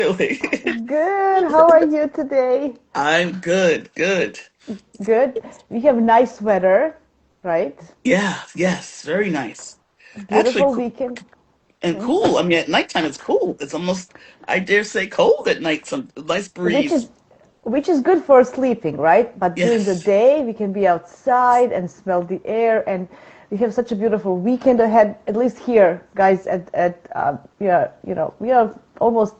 Really? Good. How are you today? I'm good, good. Good. We have nice weather, right? Yeah, yes, very nice. Actually, Beautiful weekend. and Hmm? cool. I mean, at nighttime it's cool. It's almost, I dare say, cold at night. Some nice Which breeze. is which is good for sleeping, right? But during the Yes. day, we can be outside and smell the air, and we have such a beautiful weekend ahead. At least here, guys, we are almost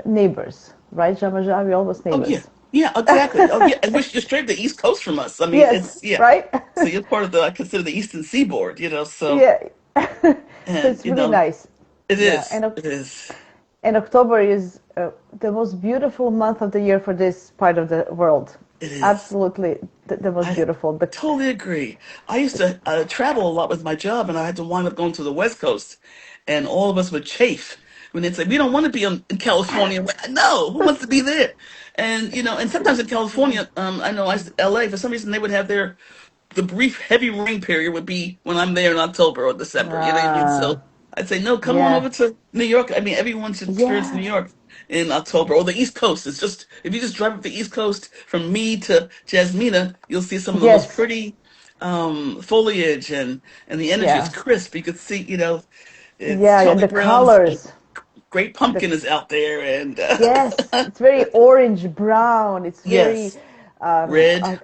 neighbors, right, JeMaja? We're almost Oh yeah, neighbors. yeah, exactly. Oh yeah, and which you're straight the East Coast from us. I mean, Yes, it's yeah. right? So you're part of the I consider the Eastern Seaboard. So Yeah. So and it's really nice. it Yeah, is, it is, and October is the most beautiful month of the year for this part of the world. it is. Absolutely, the most I beautiful. totally agree. I used to travel a lot with my job, and I had to wind up going to the West Coast, and all of us would chafe when they'd say, "We don't want to be in California." No, who wants to be there? And and sometimes in California, I know LA, for some reason they would have the brief heavy rain period would be when I'm there in October or December. You know what I mean? Ah, So I'd say, no, come on yeah, over to New York. I mean, everyone should experience New yeah, York in October or the East Coast. It's just, if you just drive up the East Coast from me to Jasmina, you'll see some of the most yes, pretty foliage and the energy is yeah, crisp. You could see, it's yeah, yeah. Charlie The Brown's colors, Great the Pumpkin is out there and yes, it's very orange brown. It's very yes, red.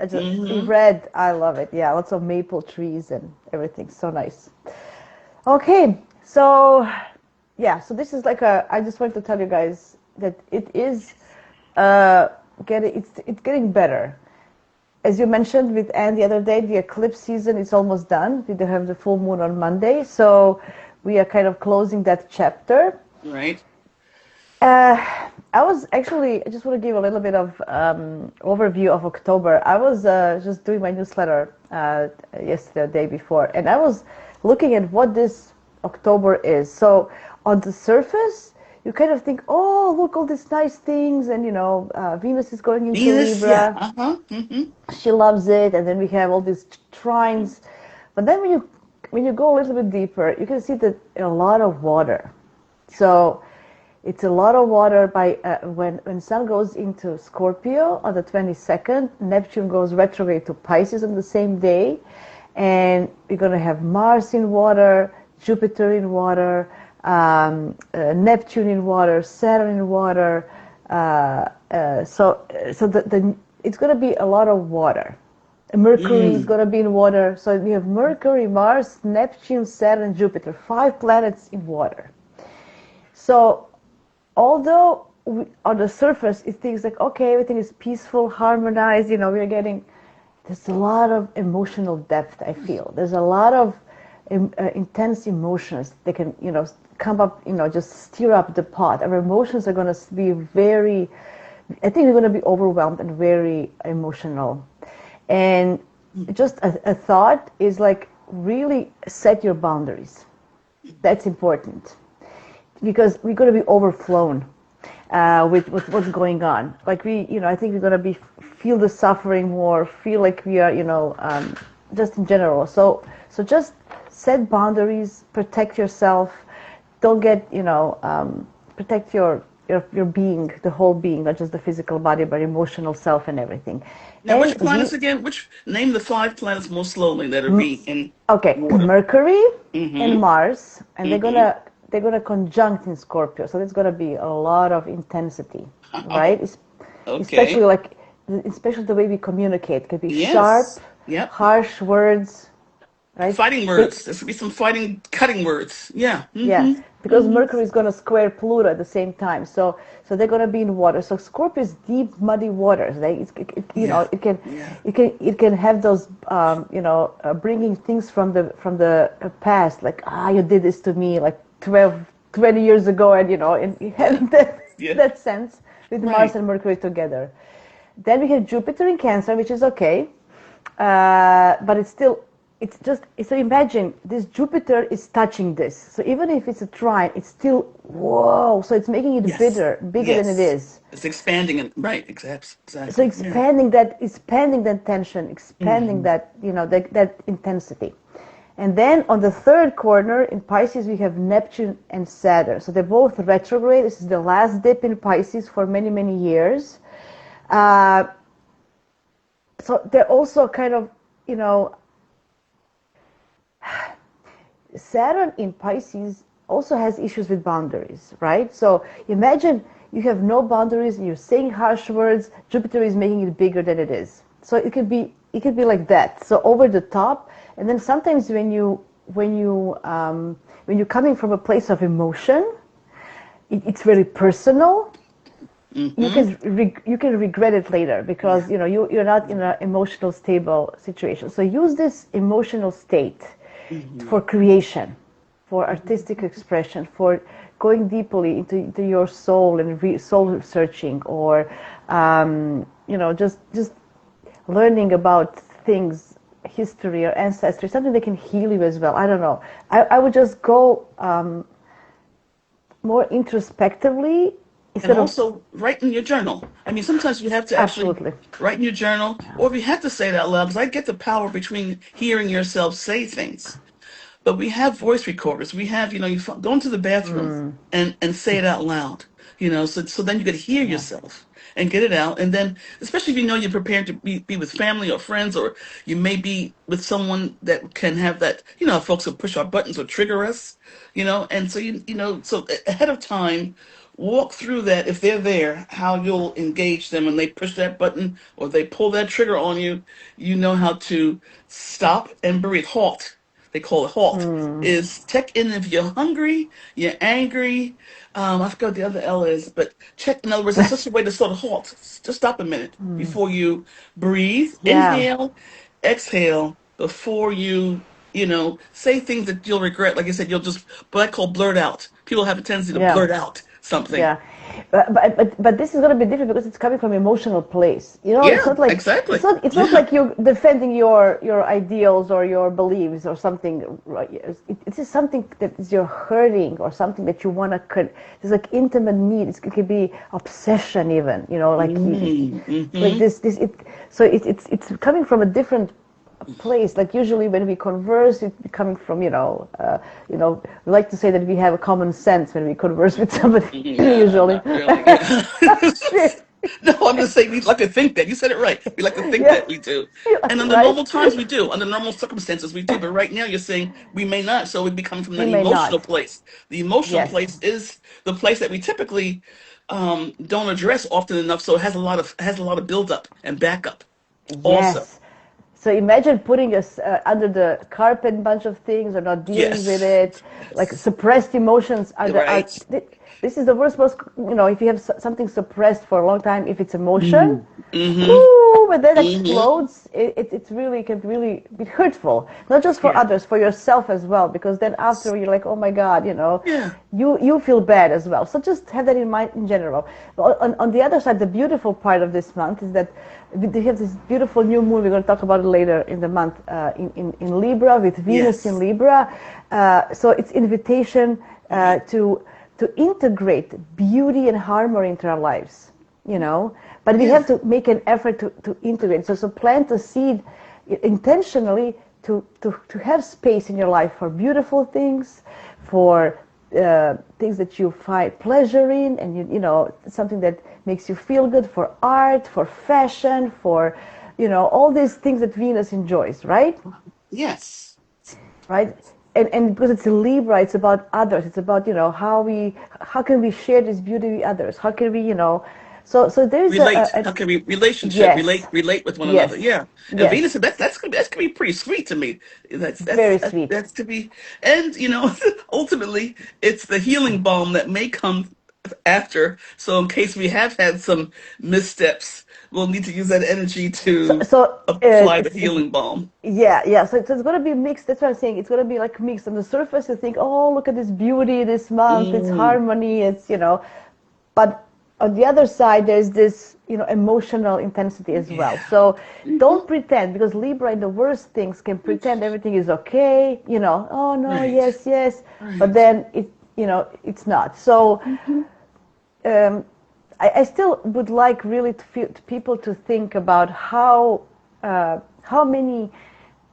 red. I love it. Yeah, lots of maple trees and everything. So nice. Okay, so yeah, so this is like a. I just wanted to tell you guys that it is uh it's getting better. As you mentioned with Anne the other day, the eclipse season is almost done. We do have the full moon on Monday, so we are kind of closing that chapter. Right? Uh, I was actually, I just want to give a little bit of overview of October. I was just doing my newsletter yesterday, the day before, and I was looking at what this October is. So on the surface, you kind of think, oh, look, all these nice things, and Venus is going into Venus, yeah. Libra. Uh-huh. She loves it, and then we have all these trines. But then when you go a little bit deeper, you can see that a lot of water. So it's a lot of water by when Sun goes into Scorpio on the 22nd, Neptune goes retrograde to Pisces on the same day, and we're going to have Mars in water, Jupiter in water, Neptune in water, Saturn in water. So it's going to be a lot of water. Mercury is Mm. going to be in water. So we have Mercury, Mars, Neptune, Saturn, Jupiter, 5 planets in water. So although on the surface it thinks like, okay, everything is peaceful, harmonized, we're getting, there's a lot of emotional depth. I feel there's a lot of intense emotions that can come up, just stir up the pot. Our emotions are going to be very, I think we're going to be overwhelmed and very emotional. And just a thought is like, really set your boundaries. That's important because we're going to be overflown with what's going on. Like I think we're going to be feel the suffering more, feel like we are, just in general. So just set boundaries, protect yourself. Don't get, protect your being, the whole being, not just the physical body, but emotional self and everything. Now, And which planets again? Which name the five planets more slowly that are m- being in okay, water? Mercury and Mm-hmm. Mars, and they're Mm-hmm. gonna they're gonna conjunct in Scorpio, so there's gonna be a lot of intensity, right? Oh, Especially okay. like, especially the way we communicate can be sharp, Yes. Yep. harsh words, right? Fighting words. There's gonna be some fighting, cutting words. Yeah. Yeah, Mm-hmm. because Mm-hmm. Mercury is going to square Pluto at the same time, so they're going to be in water. So Scorpio is deep, muddy waters. Yeah. It can, Yeah. have those, bringing things from the past, like, you did this to me like 12, 20 years ago, and Yeah. having that Yeah. that sense with Mars Right. and Mercury together. Then we have Jupiter in Cancer, which is okay, but it's just, so imagine this Jupiter is touching this. So even if it's a trine, it's still, whoa. So it's making it Yes. bigger than it Yes. is. It's expanding and right. So Exactly. Yeah. expanding that tension, expanding Mm-hmm. that, that intensity. And then on the third corner in Pisces, we have Neptune and Saturn. So they're both retrograde. This is the last dip in Pisces for many, many years. So they're also kind of, Saturn in Pisces also has issues with boundaries, right? So imagine you have no boundaries and you're saying harsh words. Jupiter is making it bigger than it is. So it could be like that. So over the top. And then sometimes when you're coming from a place of emotion, it's very personal. Mm-hmm. You can regret it later because you're not in an emotional stable situation. So use this emotional state for creation, for artistic expression, for going deeply into your soul and soul searching, or just learning about things, history or ancestry, something that can heal you as well. I don't know. I would just go more introspectively. And also write in your journal. I mean, sometimes you have to actually Absolutely. write in your journal, or if you have to say it out loud, because I get the power between hearing yourself say things. But we have voice recorders. We have, you go into the bathroom and say it out loud, so then you could hear Yeah. yourself and get it out. And then, especially if you know you're prepared to be with family or friends, or you may be with someone that can have that, folks will push our buttons or trigger us, and so, so ahead of time, walk through that if they're there, how you'll engage them when they push that button or they pull that trigger on you. You know how to stop and breathe. Halt. They call it halt. Is check in if you're hungry, you're angry. I forgot what the other L is, but check. In other words, it's just a way to sort of halt. Just stop a minute before you breathe. Yeah. Inhale, exhale before you say things that you'll regret. Like I said, you'll just what I call blurt out. People have a tendency to Yeah. blurt out something. Yeah. But this is going to be different because it's coming from emotional place. It's Yeah, not like exactly. it's not Yeah. like you're defending your ideals or your beliefs or something. Right? It is something that is you're hurting or something that you want to. It's like intimate need. It could be obsession even. Like Mm-hmm. this. So it's coming from a different place. Like usually when we converse, it's coming from we like to say that we have a common sense when we converse with somebody. Yeah, Usually. not really. Yeah. No, I'm just saying we like to think that. You said it right. We like to think Yeah, that we do. yeah, And under right. normal times we do. Under normal circumstances we do. But right now you're saying we may not. So we'd be coming from the We may emotional not. place. The emotional Yes. place is the place that we typically don't address often enough. So it has a lot of buildup and backup also. Yes. So imagine putting us under the carpet, a bunch of things, or not dealing with Yes. it. Like Yes. suppressed emotions are You're the are. right. This is the worst. Most if you have something suppressed for a long time, if it's emotion, Mm-hmm. whoo, when that Mm-hmm. explodes, it can really be hurtful. Not just for Yeah. others, for yourself as well. Because then after you're like, oh my God, Yeah. you feel bad as well. So just have that in mind in general. On the other side, the beautiful part of this month is that we have this beautiful new moon. We're going to talk about it later in the month in Libra with Venus in Yes. Libra. So it's invitation to integrate beauty and harmony into our lives. But we Yeah. have to make an effort to integrate. So plant a seed intentionally to have space in your life for beautiful things, for things that you find pleasure in, and something that makes you feel good, for art, for fashion, for all these things that Venus enjoys, right? Yes. Right? And because it's a Libra, it's about others. It's about how can we share this beauty with others? How can we so there's Relate. How can we relationship yes, relate with one another? yes, Yeah. And Venus, yes, that's gonna be pretty sweet to me. very sweet. That's to be, and ultimately it's the healing balm that may come after. So in case we have had some missteps, we'll need to use that energy So, to so apply the healing balm. yeah. So it's going to be mixed. That's what I'm saying. It's going to be like mixed. On the surface, you think, oh, look at this beauty, this month, it's Mm, harmony, but on the other side, there's this, emotional intensity as well. yeah. So Hmm. don't pretend, because Libra in the worst things can pretend everything is okay, oh no, Right. yes, yes, but Right. then it's not. So Hmm. um, I still would like really to people to think about how many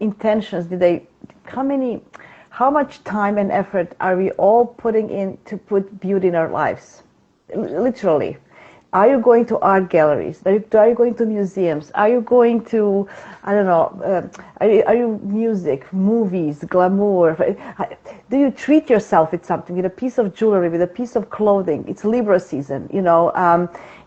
intentions did they how much time and effort are we all putting in to put beauty in our lives? Literally. Are you going to art galleries? Are you going to museums? Are you going to, I don't know, are you music, movies, glamour? Do you treat yourself with something, with a piece of jewelry, with a piece of clothing? It's Libra season, you know.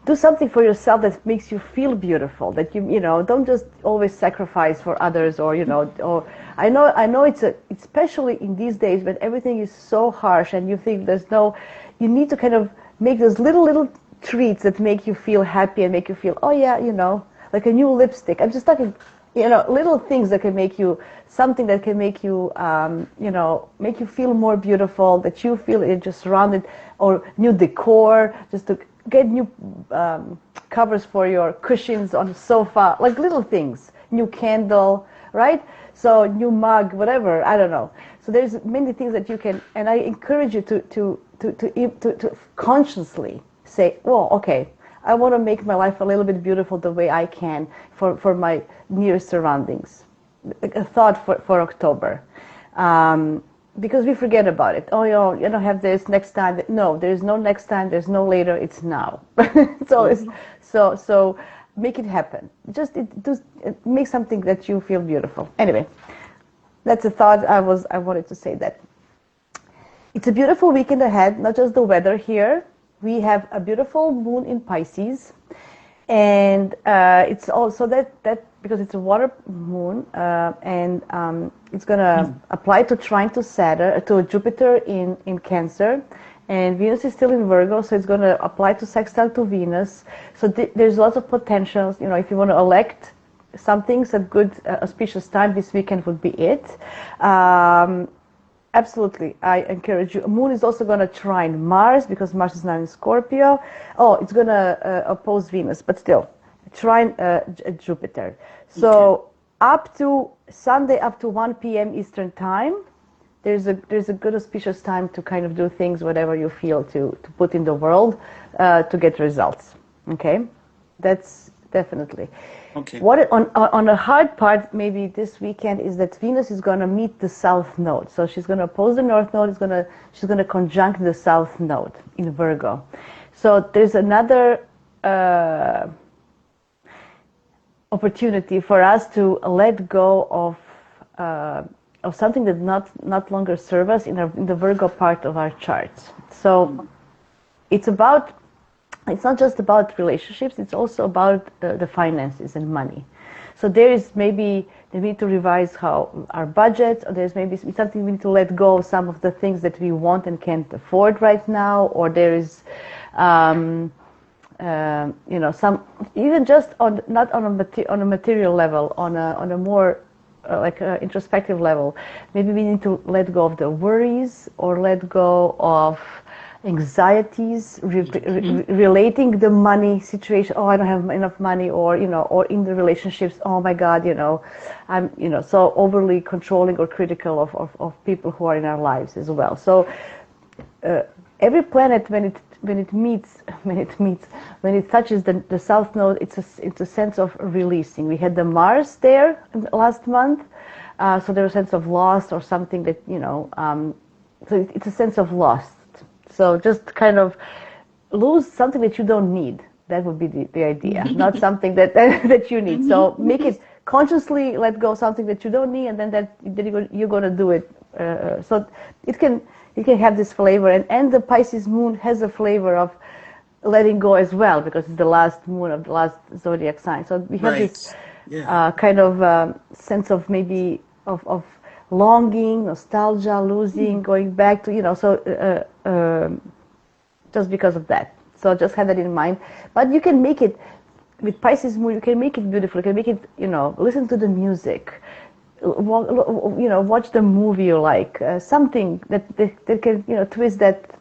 Do something for yourself that makes you feel beautiful, that you know, don't just always sacrifice for others, or, you know, or I know it's especially in these days when everything is so harsh and you think you need to kind of make those little treats that make you feel happy and make you feel, oh yeah, you know, like a new lipstick. I'm just talking, you know, little things that can make you, something that can make you, you know, make you feel more beautiful, that you feel you're just surrounded, or new decor, just to get new covers for your cushions on the sofa, like little things, new candle, right? So new mug, whatever, I don't know. So there's many things that you can, and I encourage you to consciously say, well, okay, I want to make my life a little bit beautiful the way I can for my near surroundings. A thought for October. Because we forget about it. Oh, you don't have this next time. No, there's no next time. There's no later. It's now. So make it happen. Just make something that you feel beautiful. Anyway, that's a thought. I wanted to say that. It's a beautiful weekend ahead. Not just the weather here. We have a beautiful moon in Pisces, and it's also that because it's a water moon, and it's going to apply to trine to Saturn, to Jupiter in Cancer, and Venus is still in Virgo, so it's going to apply to sextile to Venus. So there's lots of potentials. You know, if you want to elect something's a good auspicious time, this weekend would be it. Absolutely, I encourage you. Moon is also going to trine Mars because Mars is now in Scorpio. Oh, it's going to oppose Venus, but still, trine Jupiter. So up to Sunday, up to 1 p.m. Eastern time, there's a good auspicious time to kind of do things, whatever you feel to put in the world to get results. Okay, that's definitely. Okay. What on a hard part maybe this weekend is that Venus is going to meet the South Node. So she's going to oppose the North Node. She's going to conjunct the South Node in Virgo. So there's another opportunity for us to let go of something that not longer serves us in the Virgo part of our charts. So it's not just about relationships, it's also about the finances and money. So there is maybe we need to revise our budget, or there's maybe something we need to let go of some of the things that we want and can't afford right now, or there is, some even just not on a material level, on a more introspective level. Maybe we need to let go of the worries or let go of anxieties relating the money situation. Oh, I don't have enough money, or or in the relationships. Oh my God, I'm so overly controlling or critical of people who are in our lives as well. So every planet when it touches the South Node, it's a sense of releasing. We had the Mars there last month, so there was a sense of loss or something that so it's a sense of loss. So just kind of lose something that you don't need. That would be the idea, not something that you need. So make it consciously let go of something that you don't need, and then you're going to do it. So it can have this flavor, and the Pisces moon has a flavor of letting go as well, because it's the last moon of the last zodiac sign. So we have this kind of sense of maybe of longing, nostalgia, losing, going back to, just because of that. So just have that in mind. But you can make it, with Pisces moon, you can make it beautiful. You can make it, listen to the music, watch the movie you like, something that can, twist that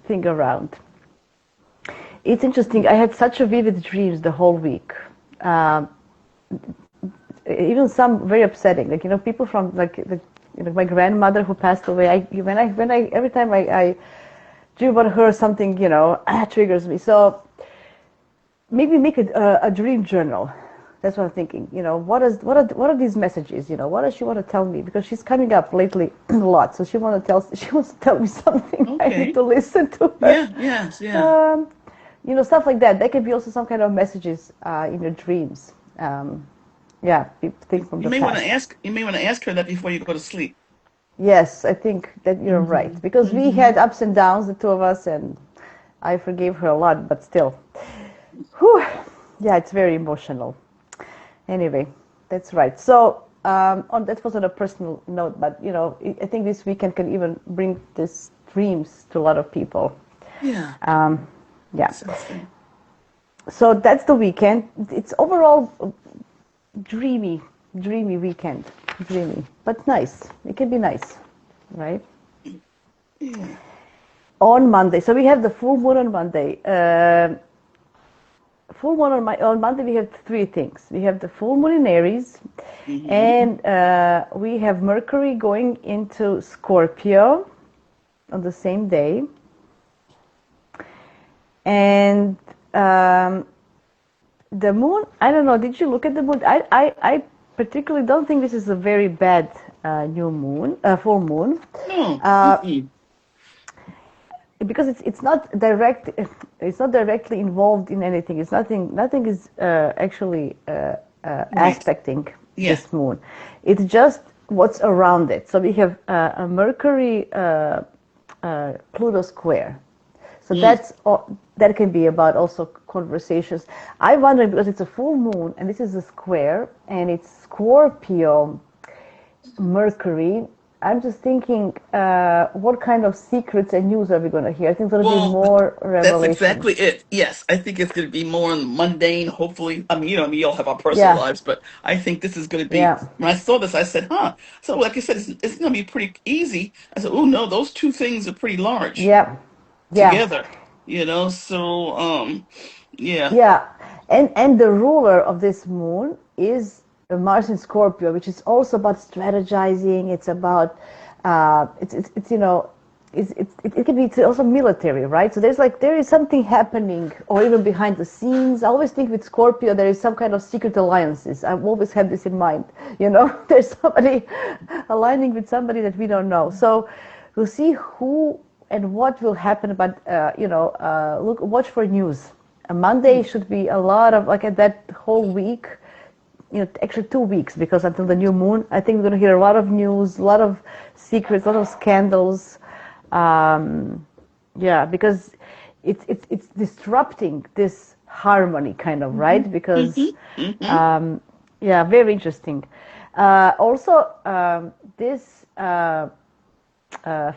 thing around. It's interesting. I had such a vivid dreams the whole week. Even some very upsetting, people from my grandmother who passed away. Every time I dream about her, something triggers me. So maybe make a dream journal. That's what I'm thinking. What are these messages? What does she want to tell me? Because she's coming up lately a lot, so she wants to tell me something. I need Okay. to listen to her. Yeah. Yes. Yeah. Um, Stuff like that. That can be also some kind of messages in your dreams. Yeah, things from You the may want to past. ask. You may want to ask her that before you go to sleep. Yes, I think that you're right Hmm. because we Hmm. had ups and downs, the two of us, and I forgave her a lot, but still, whew, yeah, it's very emotional. Anyway, that's right. So, that was on a personal note, but I think this weekend can even bring these dreams to a lot of people. Yeah. Um, yeah. Sounds good. So that's the weekend. It's overall dreamy, dreamy weekend. Dreamy, but nice. It can be nice, right? Yeah. On Monday, so we have the full moon on Monday. Full moon on Monday, we have three things. We have the full moon in Aries, Hmm. and we have Mercury going into Scorpio on the same day. And the moon, I don't know, did you look at the moon? I particularly don't think this is a very bad new moon, full moon. No. Uh, Mm-mm. because it's not directly involved in anything. It's nothing is actually Right. aspecting Yeah. this moon. It's just what's around it. So we have a Mercury Pluto square. So Mm. that can be about also conversations. I wonder, because it's a full moon and this is a square and it's Scorpio Mercury. I'm just thinking, what kind of secrets and news are we going to hear? I think there's going to be Well, more that's revelations. exactly it. Yes, I think it's going to be more mundane. Hopefully, I mean, we all have our personal Yeah, lives, but I think this is going to be. yeah, When I saw this, I said, "Huh." So, like I said, it's going to be pretty easy. I said, "Oh no, those two things are pretty large yeah, yeah, together." So yeah. yeah. And the ruler of this moon is Mars in Scorpio, which is also about strategizing. It's about it's it can be also military, right? So there is something happening, or even behind the scenes. I always think with Scorpio there is some kind of secret alliances. I've always had this in mind. There's somebody aligning with somebody that we don't know. So we'll see who and what will happen. But watch for news. A Monday should be a lot of like at that whole week. Actually 2 weeks, because until the new moon, I think we're going to hear a lot of news, a lot of secrets, a lot of scandals. Yeah, because it's disrupting this harmony, kind of, Hmm. right? Hmm. Because Hmm. yeah, very interesting. Also, this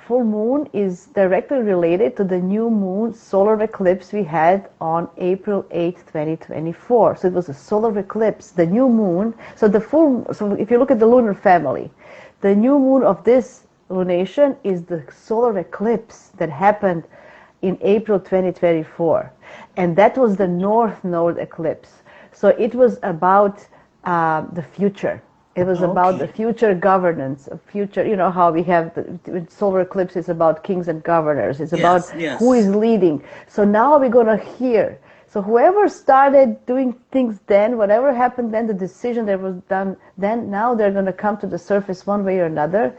full moon is directly related to the new moon solar eclipse we had on April 8th, 2024. So it was a solar eclipse, the new moon. So if you look at the lunar family, the new moon of this lunation is the solar eclipse that happened in April 2024. And that was the North Node eclipse. So it was about the future. It was about the Okay. future governance, of future, how we have with solar eclipse is about kings and governors. It's about Yes. who is Yes. leading. So now we're going to hear. So whoever started doing things then, whatever happened then, the decision that was done then, now they're going to come to the surface one way or another.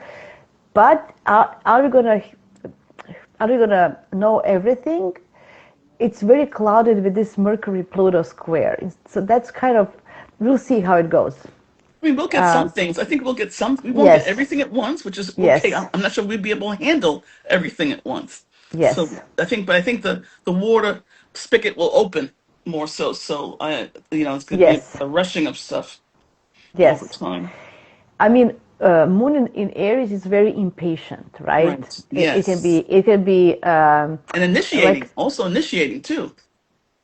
But are we going to know everything? It's very clouded with this Mercury Pluto square. So that's kind of, we'll see how it goes. I mean, we'll get some Um, things. I think we'll get some. We won't get yes, everything at once, which is okay. yes, I'm not sure we'd be able to handle everything at once. So yes, but I think the water spigot will open more so. So it's going to be yes, a rushing of stuff over yes. time. I mean, Moon in Aries is very impatient, right? Right. It can be, Yes. And initiating, like, also initiating too.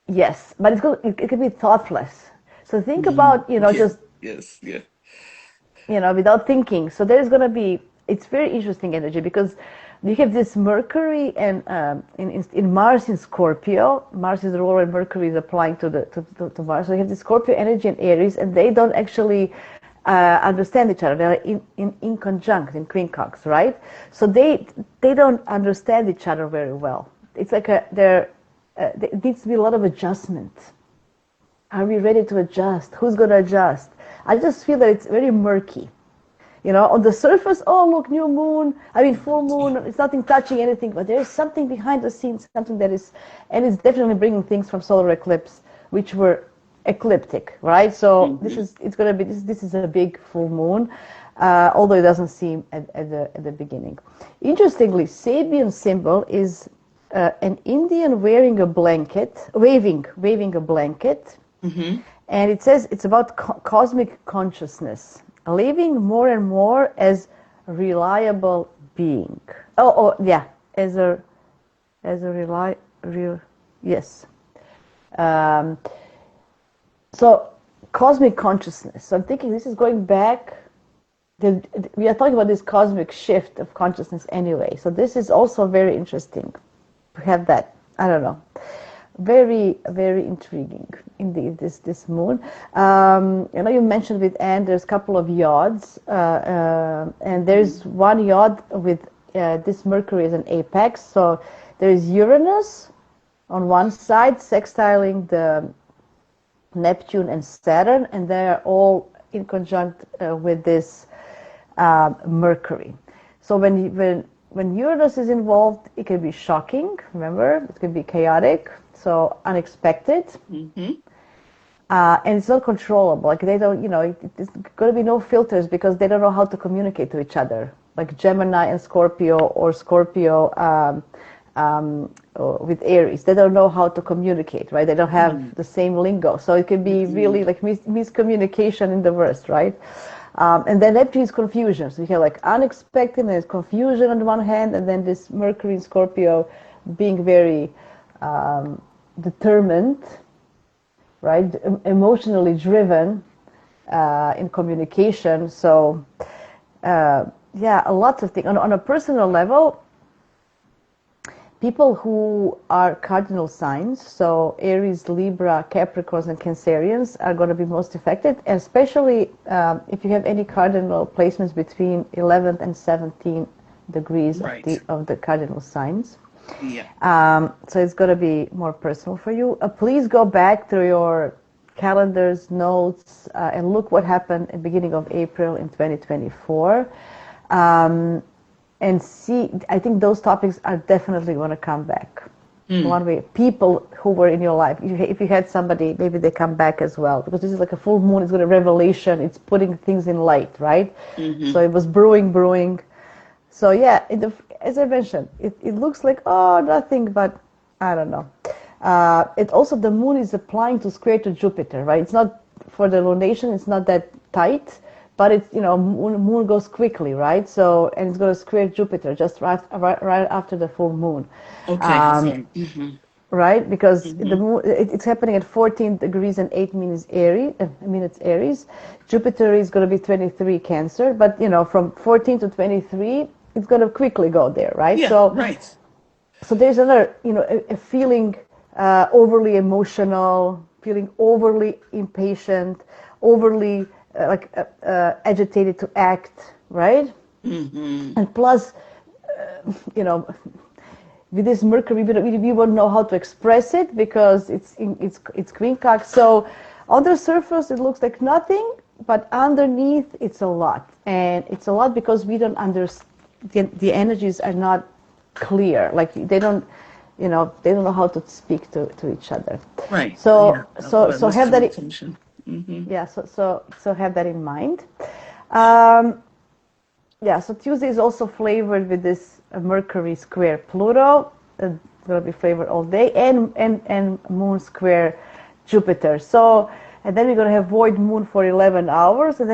yes, but it can be thoughtless. So think Mm. about, Yeah. just Yes. Yeah. without thinking. So there's going to be, it's very interesting energy because you have this Mercury and in Mars in Scorpio. Mars is the ruler and Mercury is applying to Mars. So you have the Scorpio energy and Aries, and they don't actually understand each other. They're in conjunct, in quincunx, right? So they don't understand each other very well. It's like there needs to be a lot of adjustment. Are we ready to adjust? Who's going to adjust? I just feel that it's very murky. You know, on the surface, oh, look, new moon, I mean, full moon, it's nothing touching anything, but there's something behind the scenes, something that is, and it's definitely bringing things from solar eclipse, which were ecliptic, right? So it's going to be, this is a big full moon, although it doesn't seem at the beginning. Interestingly, Sabian symbol is an Indian wearing a blanket, waving a blanket, and it says it's about cosmic consciousness, living more and more as a reliable being. Yeah, as a yes. So cosmic consciousness. So I'm thinking this is going back. We are talking about this cosmic shift of consciousness anyway. So this is also very interesting to have that. I don't know. Very, very intriguing indeed, this moon. You know, you mentioned with Anne, there's a couple of yods, and there's one yod with this Mercury as an apex. So there's Uranus on one side, sextiling the Neptune and Saturn, and they are all in conjunct with this Mercury. So when Uranus is involved, it can be shocking, remember? It can be chaotic. So unexpected, and it's not controllable. Like they don't, you know, there's going to be no filters because they don't know how to communicate to each other. Like Gemini and Scorpio, or Scorpio with Aries, they don't know how to communicate, right? They don't have the same lingo, so it can be really like miscommunication in the worst, right? And then Neptune is confusion. So you have like unexpected, and there's confusion on the one hand, and then this Mercury in Scorpio being very determined, right? Emotionally driven in communication. So, yeah, a lot of things. On a personal level, people who are cardinal signs, so Aries, Libra, Capricorns, and Cancerians are going to be most affected, and especially if you have any cardinal placements between 11th and 17th degrees of the cardinal signs. Yeah. So it's going to be more personal for you. Please go back to your calendars, notes, and look what happened at the beginning of April in 2024. And see, I think those topics are definitely going to come back. One way, people who were in your life, if you had somebody, maybe they come back as well, because this is like a full moon. It's got a revelation. It's putting things in light, right? So it was brewing. So yeah, as I mentioned, it looks like, oh, nothing, but I don't know. It also, the moon is applying to square to Jupiter, right? It's not for the lunation, it's not that tight, but it's, you know, moon goes quickly, right? So, and it's going to square Jupiter just right after the full moon. Okay. Right? Because the moon, it's happening at 14 degrees and 8 minutes Aries. Jupiter is going to be 23 Cancer, but, you know, from 14 to 23, it's going to quickly go there, right? Yeah, so, right. So there's another, you know, a feeling overly emotional, feeling overly impatient, overly agitated to act, right? And plus, you know, with this Mercury, we won't know how to express it because it's quincunx. So on the surface, it looks like nothing, but underneath, it's a lot. And it's a lot because we don't understand, the energies are not clear. Like they don't know how to speak to each other. Right. So Yeah. so have that. Yeah. So have that in mind. Yeah. So Tuesday is also flavored with this Mercury square Pluto. It's gonna be flavored all day, and Moon square Jupiter. So. And then we're going to have void moon for 11 hours, and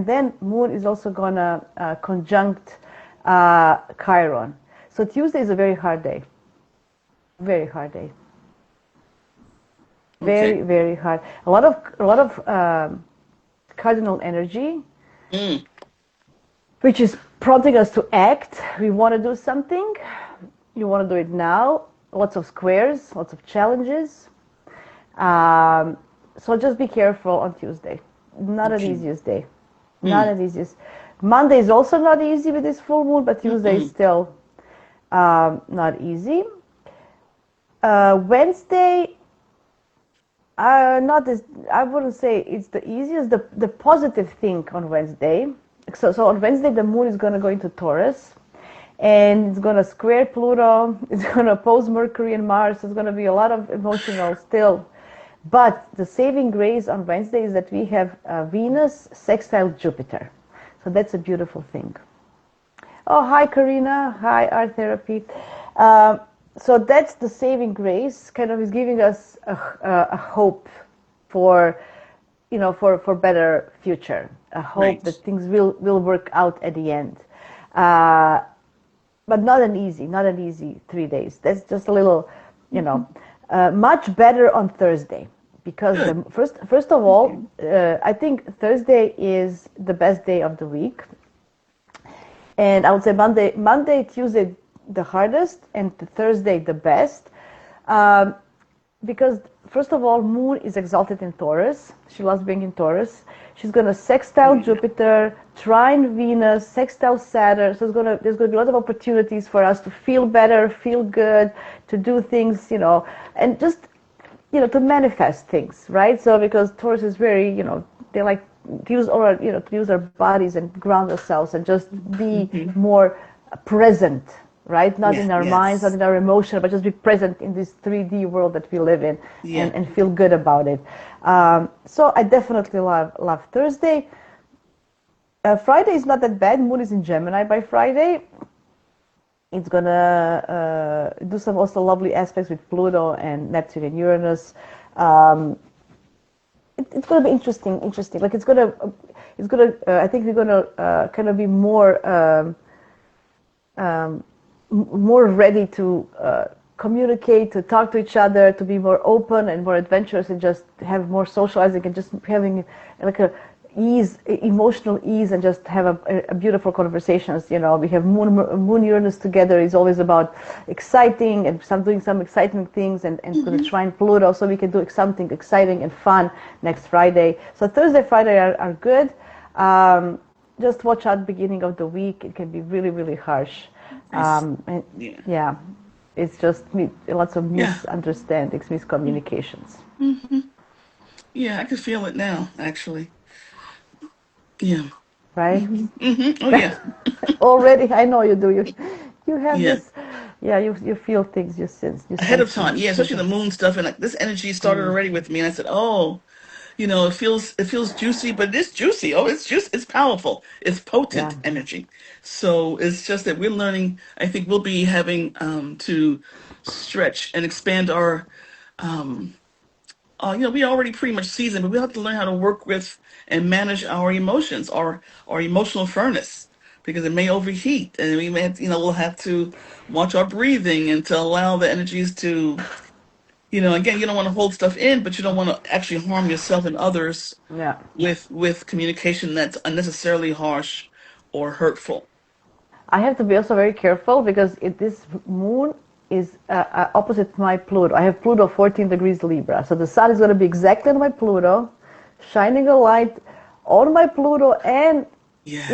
then moon is also going to conjunct Chiron. So Tuesday is a very hard day. Very hard day. Very, very hard. A lot of cardinal energy, which is prompting us to act. We want to do something. You want to do it now. Lots of squares, lots of challenges. So just be careful on Tuesday. Not an easiest day. Not an easiest. Monday is also not easy with this full moon, but Tuesday is still not easy. Wednesday, Not as I wouldn't say it's the easiest. The positive thing on Wednesday. So on Wednesday the moon is gonna go into Taurus, and it's gonna square Pluto. It's gonna oppose Mercury and Mars. There's gonna be a lot of emotional still. But the saving grace on Wednesday is that we have Venus sextile Jupiter. So that's a beautiful thing. Oh, hi, Karina. Hi, Art Therapy. Um, so that's the saving grace, kind of is giving us a hope for, for better future, a hope that Right. things will work out at the end. Uh, but not an easy 3 days. That's just a little, you know, much better on Thursday because Good. the first of all, I think Thursday is the best day of the week, and I would say Monday, Tuesday the hardest, and Thursday the best, um, because first of all, Moon is exalted in Taurus. She loves being in Taurus. She's gonna sextile Yeah. Jupiter, trine Venus, sextile Saturn. So there's gonna be a lot of opportunities for us to feel better, feel good, to do things, and just to manifest things, right? So because Taurus is very, they like to use our bodies and ground ourselves and just be Hmm. more present, right? Not Yeah. in our minds, not Yes. in our emotion, but just be present in this 3D world that we live in, Yeah. and feel good about it. So I definitely love Thursday. Friday is not that bad. Moon is in Gemini by Friday. It's gonna do some also lovely aspects with Pluto and Neptune and Uranus. Um, it's gonna be interesting. Like I think we're gonna kind of be um, more ready to communicate, to talk to each other, to be more open and more adventurous, and just have more socializing and just having like a emotional ease, and just have a beautiful conversations. We have Moon Uranus together is always about exciting and doing some exciting things, and it's going to Hmm. trine Pluto, so we can do something exciting and fun next Friday. So Thursday, Friday are good. Um, just watch out beginning of the week. It can be really, really harsh. Nice. And Yeah. yeah, it's just lots of Yeah. misunderstandings, miscommunications, Hmm. Yeah. I can feel it now, actually. Yeah. right? Oh, yeah. Already, I know you do. You have Yeah. this, yeah. You feel things. You Ahead sense of things. time. Yeah. Especially the moon stuff, and like this energy started already with me. And I said, oh, it feels juicy, but it is juicy. Oh, it's juicy. It's powerful. It's Yeah. potent energy. So it's just that we're learning. I think we'll be having to stretch and expand our um, we already pretty much seasoned, but we have to learn how to work with and manage our emotions, our emotional furnace, because it may overheat, and we may have, we'll have to watch our breathing and to allow the energies to, again, you don't want to hold stuff in, but you don't want to actually harm yourself and others Yeah. with communication that's unnecessarily harsh or hurtful. I have to be also very careful because this moon is opposite my Pluto. I have Pluto 14 degrees Libra. So the sun is going to be exactly on my Pluto, shining a light on my Pluto, and Yeah.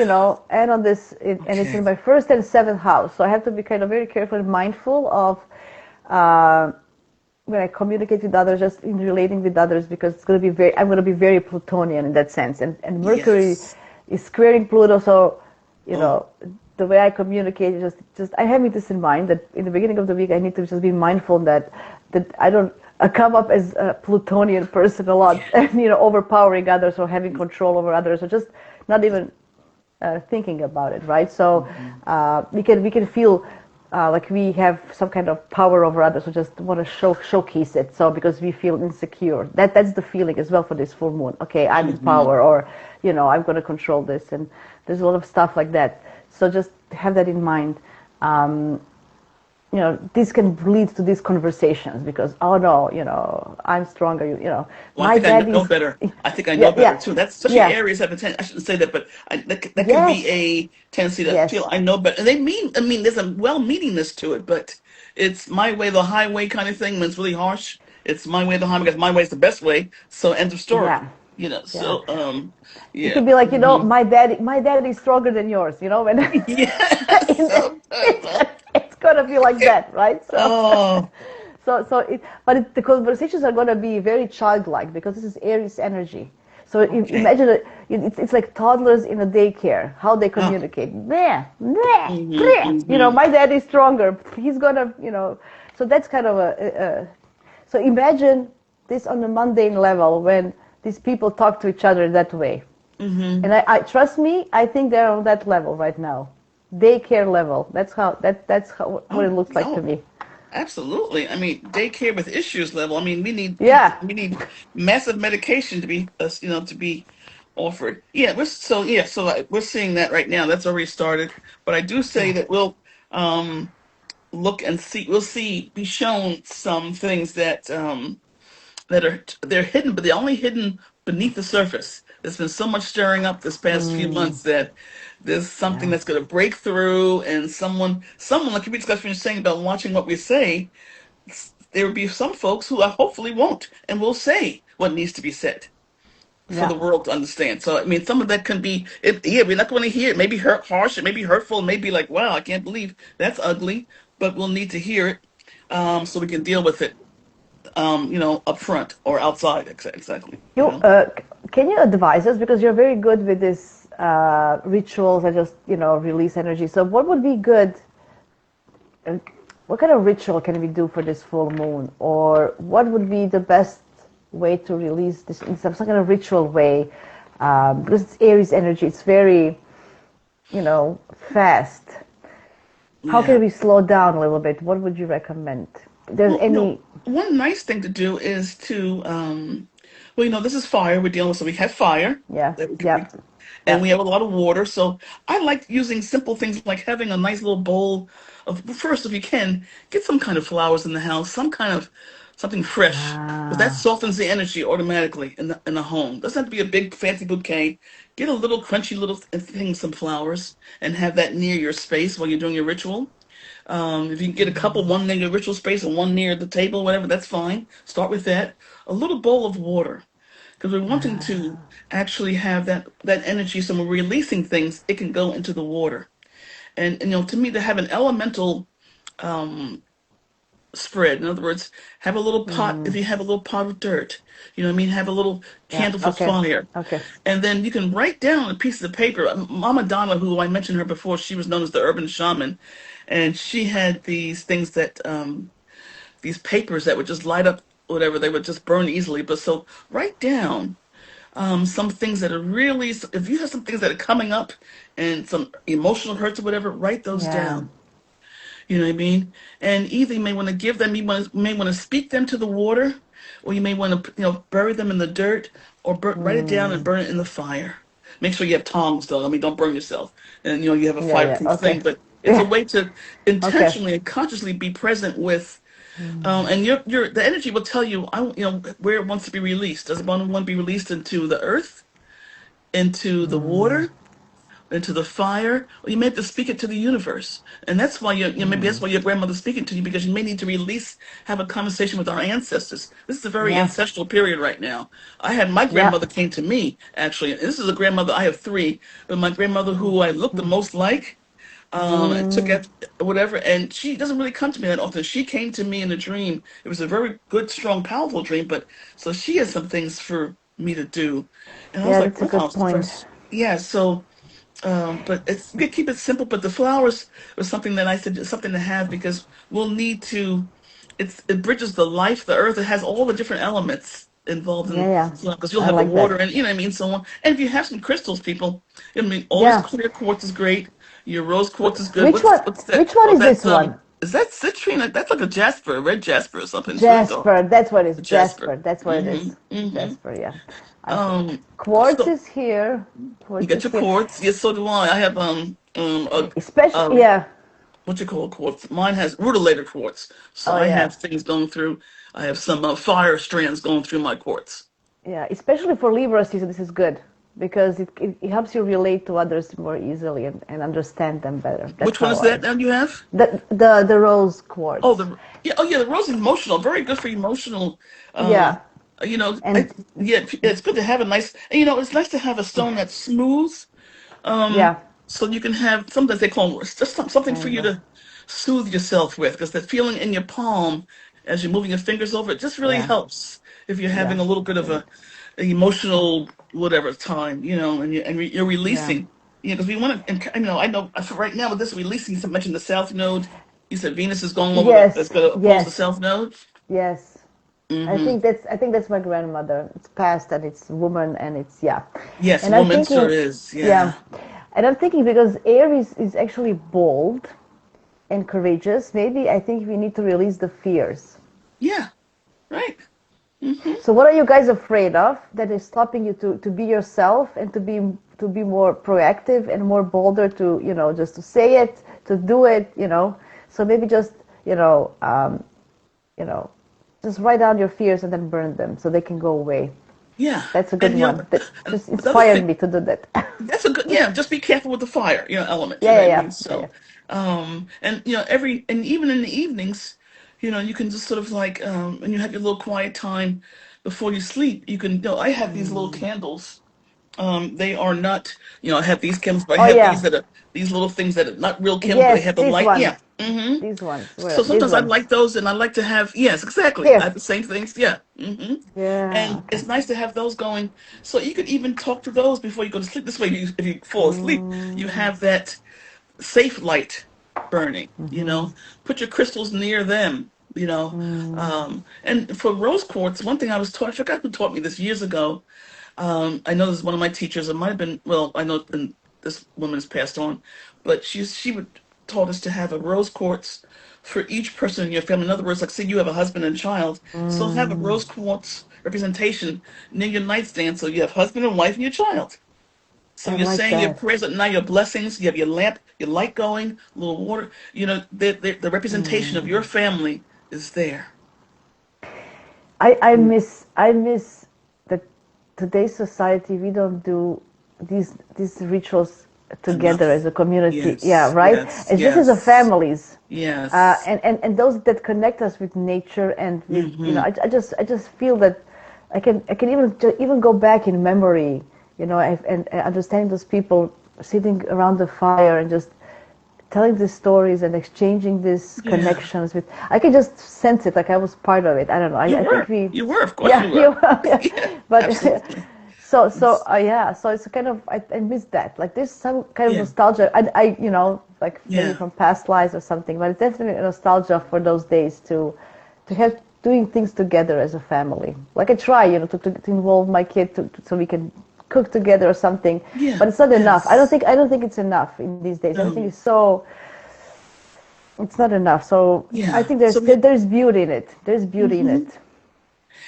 and on and it's in Okay. my first and seventh house. So I have to be kind of very careful and mindful of uh, when I communicate with others, just in relating with others, because I'm going to be very Plutonian in that sense. And Mercury Yes. is squaring Pluto, so, you Oh. know, the way I communicate is just I have this in mind that in the beginning of the week I need to just be mindful that I don't come up as a Plutonian person a lot, Yeah. and, overpowering others or having control over others, or just not even thinking about it, right? So Mhm. we can feel like we have some kind of power over others, who just want to showcase it. So because we feel insecure, that's the feeling as well for this full moon. Okay, I'm in Mhm. power, or I'm going to control this, and there's a lot of stuff like that. So just have that in mind. Um, this can lead to these conversations because, oh no, I'm stronger. Well, I My think I know daddy's, better. I think I know yeah, better yeah, too. That's especially yeah, Aries have a tendency. I shouldn't say that, but that can be yes, a tendency to feel yes, I know better. And I mean, there's a well-meaningness to it, but it's my way, the highway kind of thing. When it's really harsh, it's my way, the highway, because my way is the best way. So end of story. yeah, yeah. So You yeah. could be like, Hmm. my daddy is stronger than yours, when Yeah. it's So it's gonna be like it, that, right? So oh, the conversations are going to be very childlike because this is Aries energy. So Okay. imagine it's like toddlers in a daycare, how they Ah. communicate. Bleh, bleh, Mm-hmm, bleh. mm-hmm. My dad is stronger. He's gonna, so that's kind of so imagine this on a mundane level when these people talk to each other that way. Mm-hmm. And I trust me, I think they're on that level right now, daycare level. That's how what it Oh, looks like to no. me. Absolutely. I mean, daycare with issues level. I mean, Yeah, we need massive medication to be to be offered. Yeah, we're seeing that right now. That's already started. But I do say yeah, that um look and see. We'll see. Be shown some things that are they're hidden, but they're only hidden beneath the surface. There's been so much stirring up this past few months that there's something yeah, that's going to break through, and someone like we discussed when you're saying about watching what we say. There will be some folks who I hopefully won't and will say what needs to be said for yeah. the world to understand. So I mean, some of that can be, yeah, we're not going to hear it. Maybe hurt, harsh, it may be hurtful, it may be like, wow, I can't believe that's ugly, but we'll need to hear it, so we can deal with it, up front or outside. Exactly. You can you advise us because you're very good with this rituals and just release energy. So what would be good? uh, What kind of ritual can we do for this full moon, or what would be the best way to release this in some kind of ritual way? Because it's Aries energy, it's very fast. How Yeah. can we slow down a little bit? What would you recommend? There's Well, any? one nice thing to do is to, well, this is fire we're dealing with, so we have fire Yeah, that yeah, and yeah. we have a lot of water. So I like using simple things like having a nice little bowl of, well, first, if you can, get some kind of flowers in the house, some kind of something fresh, because that Ah, softens the energy automatically in the home. Doesn't have to be a big fancy bouquet. Get a little crunchy little thing, some flowers, and have that near your space while you're doing your ritual. If you can get a couple, one near your ritual space and one near the table, whatever, that's fine. Start with that. A little bowl of water, because we're wanting to ah, actually have that energy. So when we're releasing things, it can go into the water. And to me, to have an elemental um, spread. In other words, have a little pot. If you have a little pot of dirt, what I mean. Have a little yeah. candle for Okay, fire, okay. and then you can write down on a piece of paper. Mama Donna, who I mentioned her before, she was known as the urban shaman, and she had these things that these papers that would just light up. Whatever, they would just burn easily. But so write down some things that are really, if you have some things that are coming up and some emotional hurts or whatever, write those Yeah. down. You know what I mean? And either you may want to give them, may want to speak them to the water, or you may want to, bury them in the dirt, or write it down and burn it in the fire. Make sure you have tongs, though. I mean, don't burn yourself. And, you have a Yeah, yeah. fireproof Okay. thing, but it's a Yeah. way to Okay. intentionally and consciously be present with, and the energy will tell you, where it wants to be released. Does it want to be released into the earth, into the water, into the fire, or you may have to speak it to the universe. And that's why maybe that's why your grandmother's speaking to you, because you may need to release, have a conversation with our ancestors. This is a very Yeah. ancestral period right now. I had my Yeah. grandmother came to me, actually. And this is a grandmother, I have three, but my grandmother who I looked the most like, and took Mm, it, whatever, and she doesn't really come to me that often. She came to me in a dream. It was a very good, strong, powerful dream, but so she has some things for me to do. And I was yeah, like, that's a wow, good it's the point. first. Yeah, so but you can keep it simple. But the flowers was something that I said is something to have, because we'll need to. It bridges the life, the earth. It has all the different elements involved Yeah, in, yeah. because you'll I have the like that. water and what I mean, so on. And if you have some crystals, people, I mean, always Yeah. clear quartz is great. Your rose quartz is good. Which one? What's that? Which one Oh, is that's this one? is that citrine? That's like a jasper, a red jasper or something. It's really dark. Jasper. That's what it is. Jasper. Jasper. That's what it is. Mm-hmm. Jasper. Yeah. I see. Um. Quartz So is here. you Quartz get is your here. quartz. Yes, so do I. I have Especially. a Yeah. what you call quartz. Mine has rutilator quartz. So Oh I yeah. have things going through. I have some fire strands going through my quartz. Yeah. Especially for Libra season, this is good because it helps you relate to others more easily and understand them better. That's Which one how is that I. now you have? The rose Oh, quartz. the rose is emotional. Very good for emotional. Uh, Yeah. I And yeah, it's good to have a nice. And, it's nice to have a stone that's smooth. Um, yeah. so you can have, sometimes they call them just something for you And to soothe yourself with, because that feeling in your palm, as you're moving your fingers over, it just really Yeah. helps if you're Yeah. having a little bit of Yeah. a emotional whatever time, and you're Yeah. releasing, because we want to, I know for right now with this releasing, you mentioned the South Node. You said Venus is going over it's Yes. going to oppose the Yes. South Node. Yes. Hmm. I think that's my grandmother. It's past and it's woman and it's yeah. Yes, And I'm Womancer thinking is, yeah. yeah. And I'm thinking because Aries is actually bold and courageous, maybe I think we need to release the fears. Yeah, right. Hmm. So what are you guys afraid of that is stopping you to be yourself and to be more proactive and more bolder to, just to say it, to do it. So maybe just, you know, um, you know, just write down your fears and then burn them so they can go away. Yeah. That's a good And, one. That and just the other inspired thing, me to do that. that's a good, yeah, just be careful with the fire, element, you know Yeah, what I yeah, mean? yeah, yeah, So, and, and even in the evenings, you can just sort of like, when you have your little quiet time before you sleep, you can, I have these little candles. They are not, I have these candles, but I Oh have these yeah, that are, these little things that are not real candles, but they yes, have the these light. ones, Yeah. Hmm. these ones, So these sometimes I ones. like those, and I like to have, yes, exactly. I Here. have the same things. Yeah. Yeah. And Okay. it's nice to have those going. So you could even talk to those before you go to sleep. This way, if you fall asleep, you Mm, have that safe light burning. Put your crystals near them. mm. And for rose quartz, one thing I was taught, I forgot who taught me this years ago. I know this is one of my teachers. It might have been, well, I know this woman has passed on, but she would taught us to have a rose quartz for each person in your family. In other words, like say you have a husband and child, so have a Mm. rose quartz representation near your nightstand. So you have husband and wife and your child. So I you're like saying your that. prayers at night, your blessings. You have your lamp, your light going, a little water. The representation of your family is there. I miss that today's society we don't do these rituals together as Enough. a community. Yeah, Yes, right. yes, It's just as a yes, families, yes. and those that connect us with nature and with Hmm. I just feel that I can even go back in memory, and understanding those people sitting around the fire and just telling these stories and exchanging these Yeah, connections with. I can just sense it, like I was part of it. I don't know. you I think were. we, You were. Of course yeah, you you, were. yeah. Yeah, But absolutely. yeah. So it's kind of I miss that. Like there's some kind of Yeah, nostalgia. Like maybe yeah, from past lives or something. But it's definitely a nostalgia for those days to have doing things together as a family. Like I try, to involve my kid so we can cook together or something. yeah, But it's not enough. yes. I don't think it's enough in these days. Everything No, is so it's not enough. So I yeah. think So there's beauty in it. There's beauty in hmm it,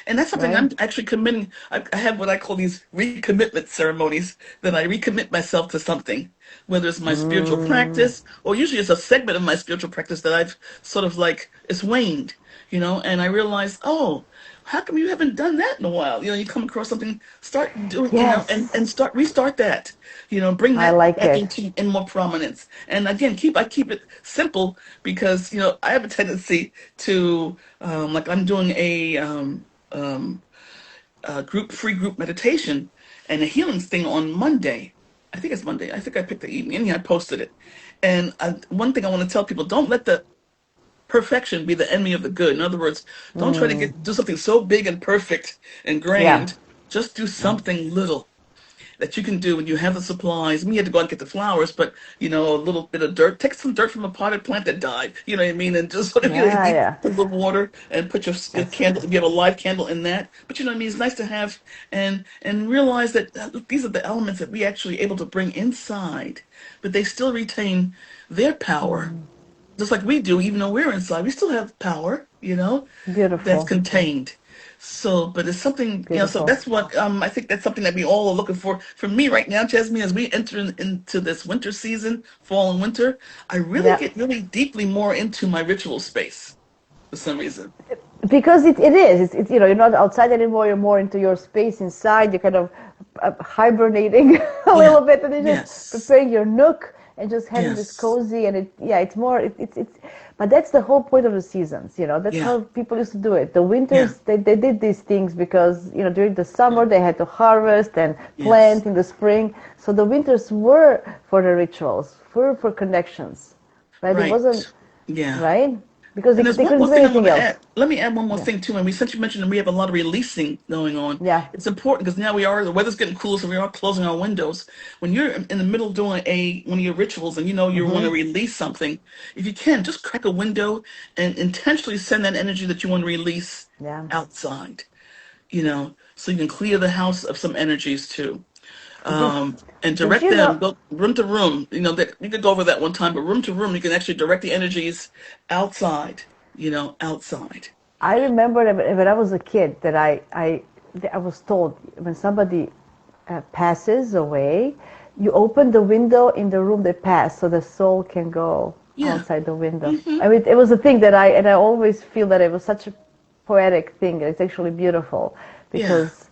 and that's something right? I'm actually committing. I have what I call these recommitment ceremonies that I recommit myself to something, whether it's my spiritual Mm, practice or usually it's a segment of my spiritual practice that I've sort of like it's waned, and I realize, oh, how come you haven't done that in a while? You come across something, start doing, yes, and restart that, bring I that like back it. in more prominence. And again, I keep it simple because I have a tendency to like I'm doing um, a free group meditation and a healing thing on Monday. I think it's Monday. I think I picked the evening. And yeah, I posted it. And one thing I want to tell people: don't let the perfection be the enemy of the good. In other words, don't try to Mm, do something so big and perfect and yeah, grand. Just do yeah, something little that you can do when you have the supplies. Me had to go out and get the flowers, but a little bit of dirt. Take some dirt from a potted plant that died. You know what I mean? And just sort of, yeah, yeah. put a little water and put your That's candle. If you have a live candle in that, but you know what I mean. It's nice to have and realize that these are the elements that we actually able to bring inside, but they still retain their power, just like we do. Even though we're inside, we still have power. That's beautiful, contained. So, but it's something, so beautiful. that's what I think that's something that we all are looking for. For me right now, Jasmine, as we enter into this winter season, fall and winter, I really Yeah, get really deeply more into my ritual space for some reason. because it is. You're not outside anymore. You're more into your space inside. You're kind of hibernating a Yeah. little bit, and you're just Yes. preparing your nook and just having this Yes. cozy. And it's more. It's. But that's the whole point of the seasons. That's Yeah. how people used to do it. The Yeah. winters they did these things because during the summer they had to harvest and Yes. plant in the spring. So the winters were for the rituals, for connections, right? It wasn't Right. Yeah. right. because And there's they one couldn't more do thing I want anything to add. else. Let me add one more Yeah. thing too. And since you mentioned that we have a lot of releasing going on, Yeah. it's important because now the weather's getting cooler, so we are closing our windows. When you're in the middle of doing one of your rituals and you know you want to Mm-hmm. release something, if you can, just crack a window and intentionally send that energy that you want to release Yeah. outside. So you can clear the house of some energies too. Did And Did direct you them, know? go room to room. That we could go over that one time, but room to room, you can actually direct the energies outside. Outside. I remember that when I was a kid that I was told when somebody passes away, you open the window in the room they passed so the soul can go Yeah. outside the window. Hmm. I mean, it was a thing that I always feel that it was such a poetic thing. It's actually beautiful Yeah. because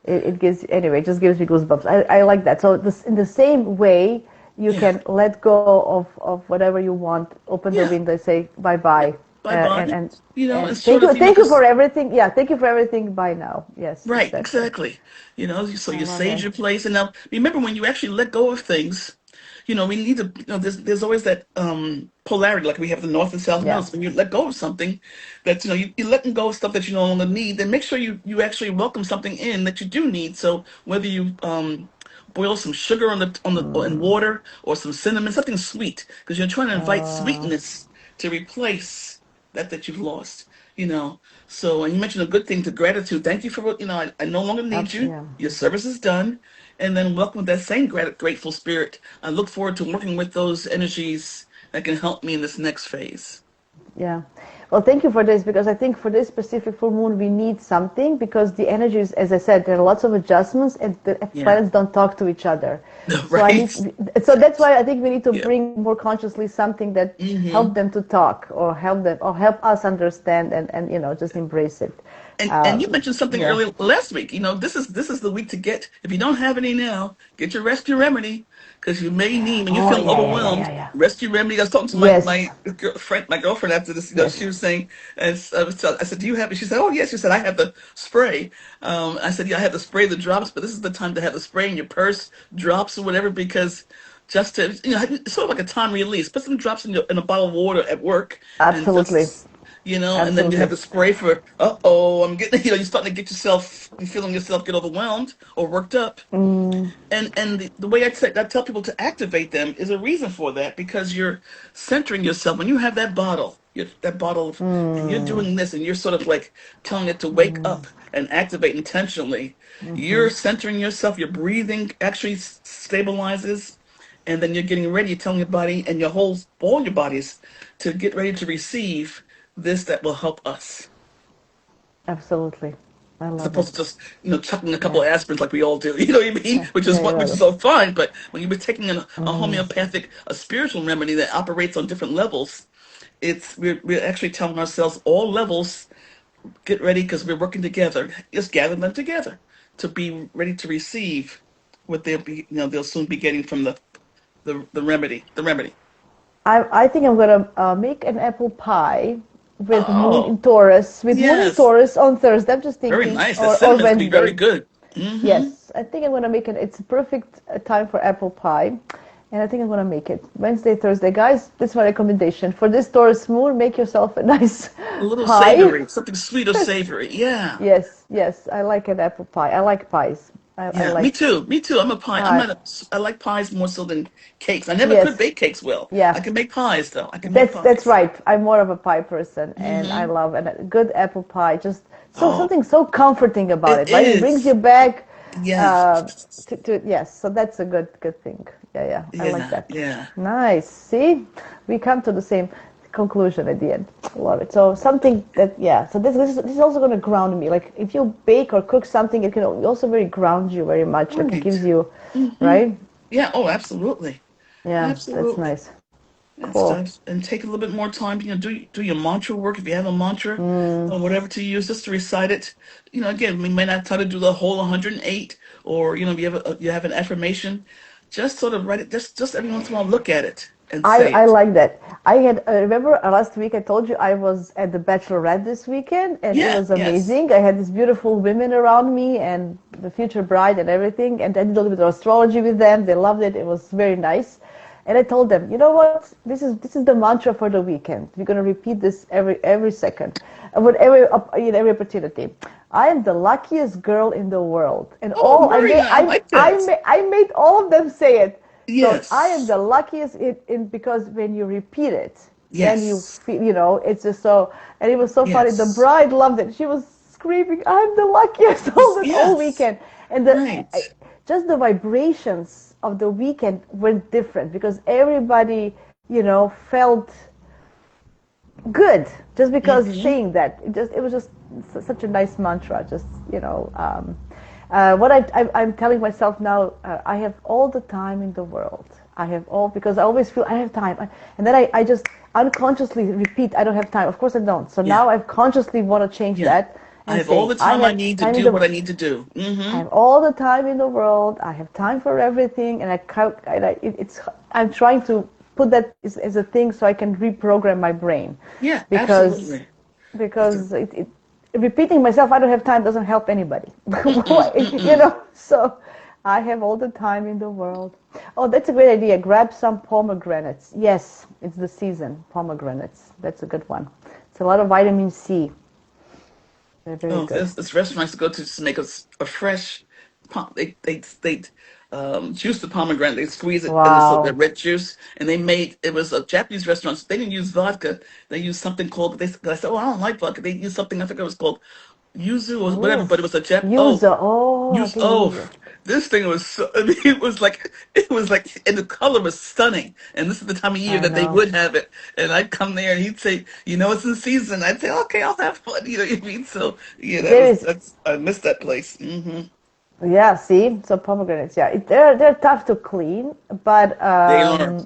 it gives, anyway, it just gives me goosebumps. I like that. So in the same way, you Yeah. can let go of whatever you want, open the Yeah. window, say bye Yeah. bye, Bye bye. and It's thank sort you, of thank you for everything. Yeah, thank you for everything. Bye now. Yes, right, exactly. exactly. So I you love sage it. your place, and now remember when you actually let go of things. We need to. There's always that polarity, like we have the north and south Yeah, nodes. When you let go of something, that's you're letting go of stuff that you no longer need. Then make sure you actually welcome something in that you do need. So whether you boil some sugar or in water or some cinnamon, something sweet, because you're trying to invite uh, sweetness to replace that you've lost. You know. So, and you mentioned a good thing to gratitude. Thank you for what, I no longer need you. yeah. Your service is done. And then welcome with that same grateful spirit. I look forward to working with those energies that can help me in this next phase. Yeah. Well, thank you for this because I think for this specific full moon we need something because the energies, as I said, there are lots of adjustments and the Yeah. planets don't talk to each other. So Right. so that's why I think we need to Yeah. bring more consciously something that Hmm. help them to talk or help us understand and just embrace it. And you mentioned something Yeah. earlier last week. This is the week to get. If you don't have any now, get your rescue remedy because you may need when you're Oh feeling yeah, yeah, yeah, overwhelmed. yeah, yeah. Rescue remedy. I was talking to my Yes. girlfriend after this. She Yes. was saying, and I said, "Do you have it?" She said, "Oh yes." She said, "I have the spray." I said, "Yeah, I have the spray, the drops, but this is the time to have the spray in your purse, drops or whatever, because." Just to, it's sort of like a time release. Put some drops in a bottle of water at work, and Absolutely. just and then you have Absolutely. the spray for, I'm getting, you're starting to get yourself, you're feeling yourself get overwhelmed or worked up. And the way I tell people to activate them is a reason for that because you're centering yourself. When you have that bottle and you're doing this and you're sort of like telling it to wake up and activate intentionally, you're centering yourself, your breathing actually stabilizes. And then you're getting ready, you're telling your body and all your bodies to get ready to receive this that will help us. Absolutely. I As love it. opposed to just, chucking a couple Yeah. of aspirins like we all do. You know what I mean? Yeah. Which is Yeah. what, which Yeah. is all fine. But when you were taking a homeopathic, a spiritual remedy that operates on different levels, we're actually telling ourselves all levels, get ready because we're working together. Just gather them together to be ready to receive what they'll soon be getting from the remedy. The remedy. I think I'm gonna make an apple pie with moon in Oh, Taurus, yes. on Thursday. I'm just Very thinking, nice. That or cinnamon's gonna be very Wednesday. good. Hmm. Yes, I think I'm gonna make it. It's a perfect time for apple pie, and I think I'm gonna make it Wednesday, Thursday, guys. That's my recommendation for this Taurus moon. Make yourself a nice A little pie. savory, something sweet or savory. Yeah. Yes, yes, I like an apple pie. I like pies. I Yeah, me like. too. Me too. I'm a pie. I'm Uh, not I like pies more so than cakes. I never could yes, bake cakes well. I yeah. can make pies though. I can make That's pies. right. I'm more of a pie person, and I Hmm. love a good apple pie. Just Oh, something so comforting about it it, right? It brings you is. back Yeah. uh, to yes. So that's a good thing. Yeah, yeah. I like Yeah. that. Yeah. Nice. See, we come to the same conclusion at the end. Love it. So something that yeah. So this is also going to ground me. Like if you bake or cook something, it can also very ground you very much. Like it Right. gives you, Hmm. right? Yeah. Oh, absolutely. Yeah, that's Absolutely. nice. Yes, Cool. guys, and take a little bit more time. Do your mantra work if you have a mantra or whatever to use, just to recite it. Again, we may not try to do the whole 108, or if you have an affirmation, just sort of write it. Just every once in a while, look at it and say I it. like that. I had remember last week I told you I was at the Bachelorette this weekend and it Yeah. was Yes. amazing. I had these beautiful women around me and the future bride and everything, and I did a little bit of astrology with them. They loved it. It was very nice. And I told them, you know what? This is the mantra for the weekend. We're gonna repeat this every second, with every opportunity. I am the luckiest girl in the world, and Oh, all very nice. I like that. I made all of them say it. So I am Yes. the luckiest because when you repeat it, then you Yes. feel, it's just so. And it was so funny. The Yes. bride loved it. She was screaming, "I'm the luckiest all Yes. weekend!" And Right. just the vibrations of the weekend were different because everybody, felt good just because Mm-hmm. saying that. It was just such a nice mantra. Just what I'm telling myself now, I have all the time in the world. I have all because I always feel I have time, and then I just unconsciously repeat I don't have time. Of course I don't. So Yeah. now I consciously want to change Yeah. that I and have all saying the I time I have need to time in do what the I need to do. I Mm-hmm. have all the time in the world. I have time for everything, and I'm trying to put that as a thing so I can reprogram my brain, Yeah, because absolutely. That's a, repeating myself I don't have time doesn't help anybody. mm-mm, mm-mm. So I have all the time in the world. Oh, that's a great idea. Grab some pomegranates. Yes, it's the season. Pomegranates. That's a good one. It's a lot of vitamin C. They're very Oh, good. this restaurant I used to go to just make a fresh they juice the pomegranate, they squeeze it in the so the Wow. red juice, and they made it was a Japanese restaurant. So they didn't use vodka. They used something called I said, oh, I don't like vodka. They used something I forget what it was called yuzu or whatever, Oh, but it was a Jap. Oh, user. Oh, I use think oh. user. This thing was so, I mean, it was like, and the color was stunning. And this is the time of year I that they know. would have it. And I'd come there and he'd say, it's in season. I'd say, okay, I'll have fun. You know what I mean? So yeah, There is, I missed that place. Hmm. yeah. See, so pomegranates. Yeah, they're tough to clean, but They are.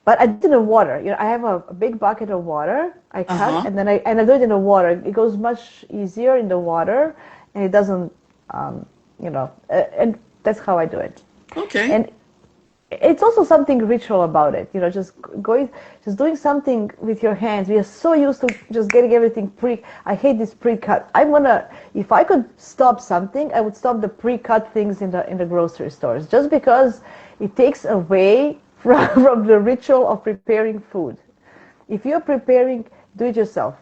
I do it in the water. I have a big bucket of water. I cut Uh-huh. and then I do it in the water. It goes much easier in the water, and it doesn't, and that's how I do it. Okay. And it's also something ritual about it, going, just doing something with your hands. We are so used to just getting everything I hate this pre-cut. If I could stop something, I would stop the pre-cut things in the grocery stores, just because it takes away from the ritual of preparing food. If you're preparing, do it yourself.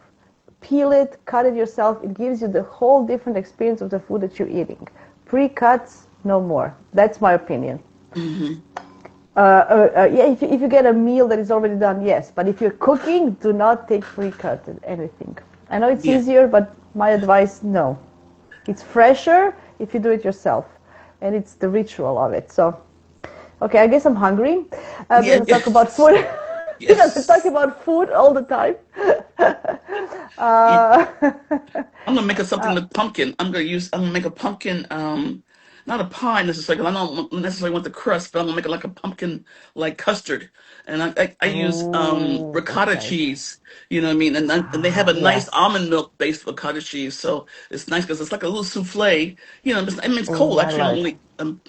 Peel it, cut it yourself. It gives you the whole different experience of the food that you're eating. Pre-cuts, no more. That's my opinion. Hmm. Yeah, if you get a meal that is already done, yes. But if you're cooking, do not take pre-cut anything. I know it's Yeah. easier, but my advice, no. It's fresher if you do it yourself, and it's the ritual of it. So, okay, I guess I'm hungry. We're Yeah. gonna talk about Yes. food. We're gonna talk Yes. about food all the time. Yeah. Uh, I'm gonna make something with pumpkin. I'm gonna make a pumpkin, not a pie necessarily, 'cause I don't necessarily want the crust, but I'm gonna make it like a pumpkin like custard. And I use oh, that's ricotta nice. cheese, you know what I mean? And they have a nice Yes. almond milk based ricotta cheese, so it's nice because it's like a little souffle. I mean it's cold. Oh, I Actually, I love don't it. really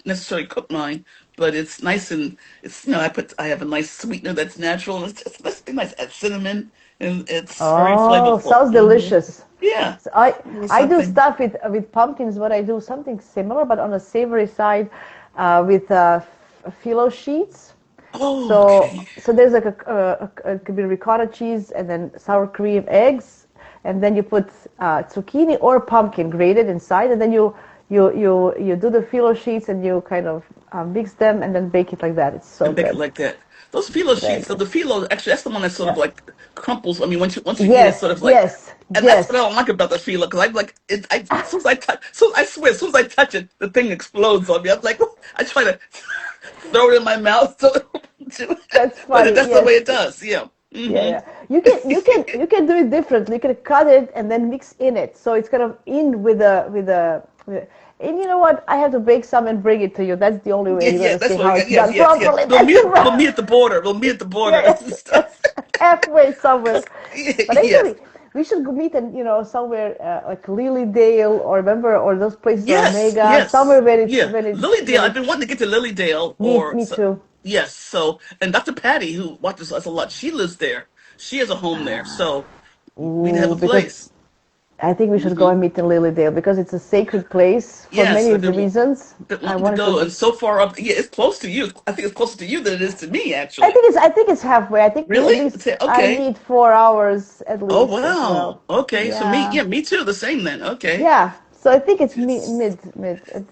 necessarily cook mine, but it's nice, and it's I have a nice sweetener that's natural, and it's nice add cinnamon, and it's very Oh, flavorful. sounds delicious. Yeah. So I A little I do something. stuff with pumpkins, but I do something similar, but on a savory side, with phyllo sheets. Oh, So okay. so there's like it could be ricotta cheese and then sour cream, eggs, and then you put zucchini or pumpkin grated inside, and then you do the phyllo sheets and you kind of mix them and then bake it like that. It's so And bake it good. like that. Those phyllo Very sheets, so good. the phyllo, actually, that's the one that sort of Yeah. like crumples. I mean, once you eat it, Yes. sort of like, Yes. and that's what I Yes. don't like about the phyllo, because I'm like, as soon as I touch, so I swear, as soon as I touch it, the thing explodes on me. I'm like, I try to throw it in my mouth, That's but funny. that's the way Yes. it does. Yeah. Yeah, Hmm. yeah. You can do it differently. You can cut it and then mix in it, so it's kind of in and you know what? I have to bake some and bring it to you. That's the only way Yeah, you're yeah, gonna see that's what. how Yeah, it's yes, done yes, yes. properly. That's the We'll right. meet at the border. We'll meet at the border Yeah, and yes, stuff. yes. Halfway somewhere. But Yes, actually, we should go meet and somewhere like Lilydale or remember or those places or yes, Omega, somewhere yes, where it's yeah. Lilydale. when I've been it's wanting to get to Lilydale, me too. yes. So, and Dr. Patty, who watches us a lot, she lives there. She has a home there, so we'd have Ooh, a because place. I think we should go Hmm. and meet in Lilydale because it's a sacred place for Yes, many I've of the been, reasons. been I wanting to wanted to go, go. and so far up, yeah, it's close to you. I think it's closer to you than it is to me, I actually. think it's halfway. I think at Really? least I Okay. need 4 hours at Oh least as well. wow. Okay. So me, Yeah. yeah, me too. The same then. Okay. Yeah. So I think it's Yes. mid.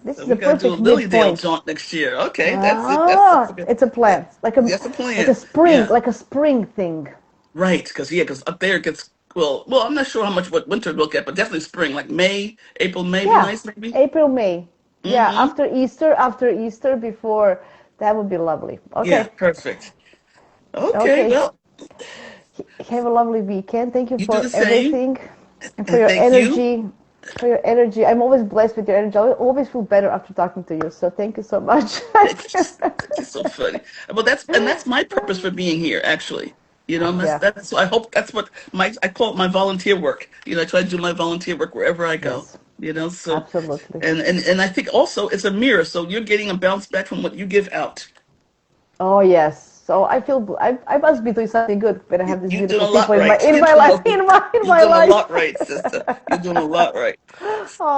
This So is a we got to do a perfect Lilydale midpoint. jaunt next year. Okay, that's it. That's a Ah, good. it's a That, plan. that's a Like a plan. spring, Yeah. like a spring thing. Right. Because yeah, because up there it gets well. I'm not sure how much what winter we'll get, but definitely spring, like May, April, May be Yeah. nice, maybe. April, May. Yeah, Mm-hmm. After Easter, before that would be lovely. Yeah. Okay. Perfect. Okay. Okay. Well, Have a lovely weekend. Thank you you do for the same, everything and for and your thank you. energy. For your energy. I'm always blessed with your energy. I always feel better after talking to you. So thank you so much. It's so funny. Well, that's my purpose for being here, actually. And Yeah. that's I hope that's what my I call it my volunteer work. I try to do my volunteer work wherever I go. Yes. So Absolutely. and I think also it's a mirror, so you're getting a bounce back from what you give out. Oh yes. So I must be doing something good when I have these You're doing a beautiful lot people in my right. in my life in You're my doing a life. lot right, sister. You're doing a lot right.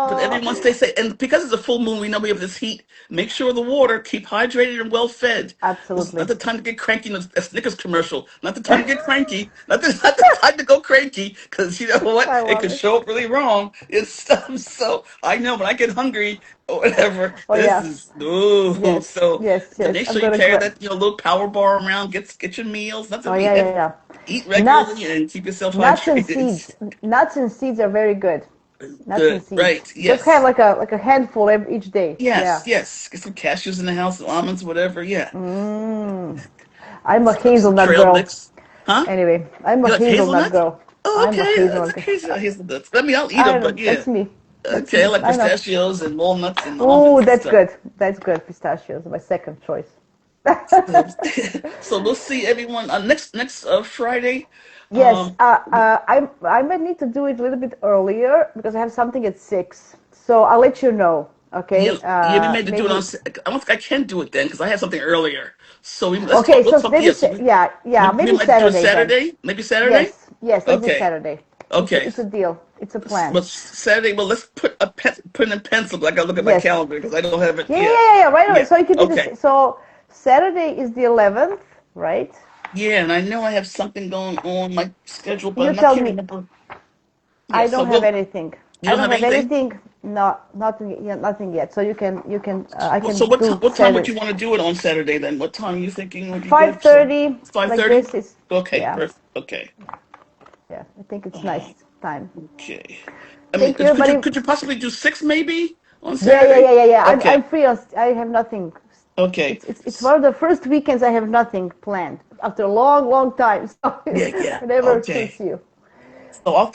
But Oh, everyone stay safe. And because it's a full moon, we know we have this heat. Make sure the water, keep hydrated and well fed. This is not absolutely. the time to get cranky in a Snickers commercial. Not the time to get cranky. Not the time to go cranky. Because you know what? I It love could it. show up really wrong. So I know when I get hungry or whatever, Oh this yeah. is ooh. Yes. Yes. So Yes. make I'm sure you gonna carry grab. that little power bar around. Get your meals. Not to Oh be yeah. Yeah. heavy. Yeah. Eat regularly Nuts. and keep yourself Nuts and hydrated. seeds. Nuts and seeds are very good. Nuts and Good. seeds. Right. Just have Yes. like a handful each day. Yes, Yeah. yes. Get some cashews in the house, almonds, whatever. Yeah. Mm. I'm a Some hazelnut trail girl. mix. Huh? Anyway, I'm a You like hazelnut hazelnuts? girl. Oh, I'm a okay. hazelnut That's girl. crazy. Hazelnuts. I'll eat I them, don't but know. yeah. That's me. That's Okay, I me. like I know. pistachios and walnuts and Oh, almonds and that's stuff. good. That's good. Pistachios, my second choice. So, so we'll see everyone next Friday. Yes, Um, I might need to do it a little bit earlier because I have something at 6. So I'll let you know. yeah, Okay. yeah, we made to do it on. Maybe. I don't think I can do it then because I have something earlier. So let's talk. Okay. We'll So talk. maybe Yeah. So yeah, we maybe might do it Saturday then. Saturday. Maybe Saturday. Yes. Yes. Let's do Okay. Saturday. Okay. It's a deal. It's a plan. Well, Saturday. Well, let's put in pencil. I gotta look at my Yes. calendar because I don't have it. Yeah. Yeah. Yeah, Yeah. Yeah. Right away. yeah. So it could be Okay. this. So Saturday is the 11th, right? Yeah, and I know I have something going on my schedule, You but I tell can't me. remember. Yeah. I So don't have we'll. anything. You I don't don't have have anything. anything. No, nothing. Yeah, nothing yet. So I Well, so can do what time would Saturday. you want to do it on Saturday then? What time are you thinking would be good? 5:30, Five like thirty. this is. Okay. Yeah, Perfect. Okay. yeah. I think it's Uh, nice time. okay. I mean, Thank you, everybody. could you possibly do six maybe on Yeah, yeah, Saturday? yeah, yeah, yeah. I'm Okay. free. I have nothing. Okay. It's one of the first weekends I have nothing planned after a long, long time. So Yeah. Yeah. whenever suits Okay. you. So And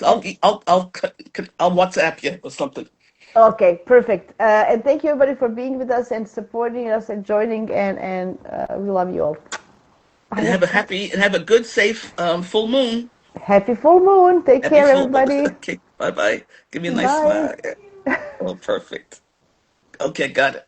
I'll WhatsApp you or something. okay, perfect. And thank you, everybody, for being with us and supporting us and joining. And we love you all. And have a good, safe full moon. Happy full moon. Take Happy care, full moon. everybody. Okay. Bye bye. Give me a nice Bye. smile. Oh, perfect. Okay, got it.